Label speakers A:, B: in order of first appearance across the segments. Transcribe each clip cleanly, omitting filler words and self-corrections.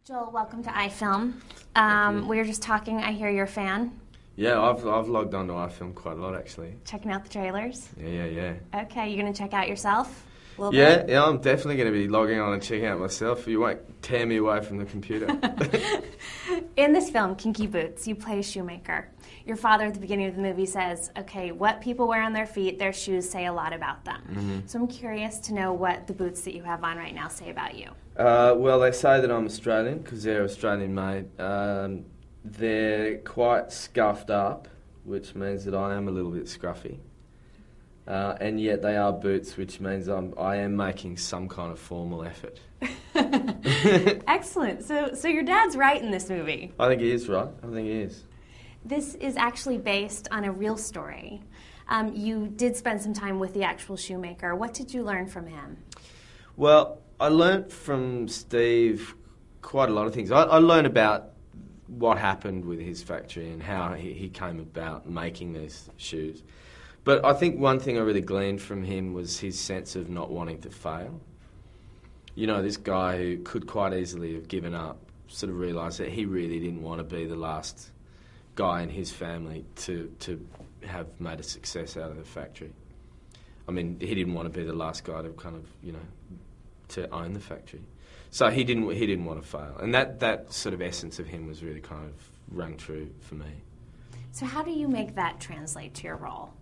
A: Joel, welcome to iFilm. We were just talking. I hear you're a fan.
B: Yeah, I've logged on to iFilm quite a lot, actually.
A: Checking out the trailers?
B: Yeah.
A: Okay, you going to check out yourself a little
B: bit?
A: bit?
B: Yeah, I'm definitely going to be logging on and checking out myself. You won't tear me away from the computer.
A: In this film, Kinky Boots, you play a shoemaker. Your father at the beginning of the movie says, okay, what people wear on their feet, their shoes say a lot about them.
B: Mm-hmm.
A: So I'm curious to know what the boots that you have on right now say about you.
B: Well, they say that I'm Australian because they're Australian made. They're quite scuffed up, which means that I am a little bit scruffy. And yet they are boots, which means I am making some kind of formal effort.
A: Excellent. So your dad's right in this movie.
B: I think he is right. I think he is.
A: This is actually based on a real story. You did spend some time with the actual shoemaker. What did you learn from him?
B: Well, I learnt from Steve quite a lot of things. I learned about what happened with his factory and how he came about making these shoes. But I think one thing I really gleaned from him was his sense of not wanting to fail. You know, this guy who could quite easily have given up sort of realised that he really didn't want to be the last guy in his family to have made a success out of the factory. I mean, he didn't want to be the last guy to kind of, you know, to own the factory. So he didn't want to fail. And that sort of essence of him was really kind of rang true for me.
A: So how do you make that translate to your role?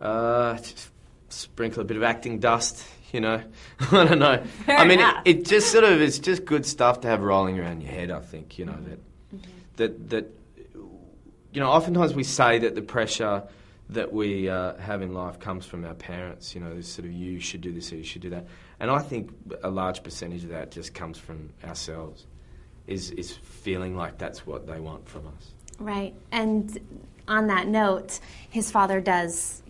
B: Just sprinkle a bit of acting dust, you know. I don't know.
A: Fair
B: I mean,
A: enough.
B: it just sort of, it's just good stuff to have rolling around your head, I think, you know, that you know, oftentimes we say that the pressure that we have in life comes from our parents, you know, this sort of you should do this or you should do that. And I think a large percentage of that just comes from ourselves, is feeling like that's what they want from us.
A: Right. And on that note, his father does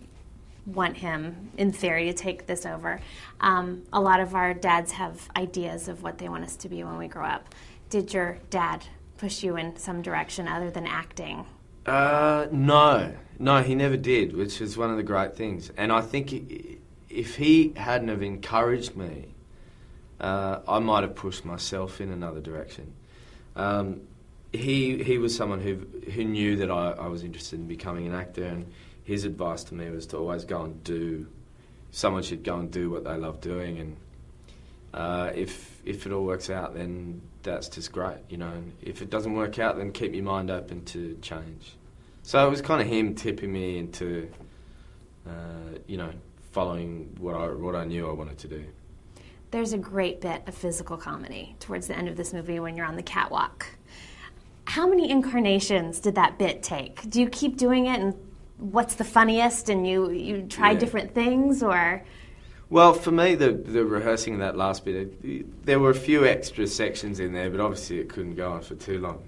A: want him, in theory, to take this over. A lot of our dads have ideas of what they want us to be when we grow up. Did your dad push you in some direction other than acting?
B: No, he never did, which is one of the great things. And I think if he hadn't have encouraged me, I might have pushed myself in another direction. He was someone who knew that I was interested in becoming an actor, and his advice to me was to always go and do. Someone should go and do what they love doing, and if it all works out, then that's just great, you know. And if it doesn't work out, then keep your mind open to change. So it was kind of him tipping me into, you know, following what I knew I wanted to do.
A: There's a great bit of physical comedy towards the end of this movie when you're on the catwalk. How many incarnations did that bit take? Do you keep doing it, and what's the funniest, and you try different things, or...?
B: Well, for me, the rehearsing of that last bit, there were a few extra sections in there, but obviously it couldn't go on for too long.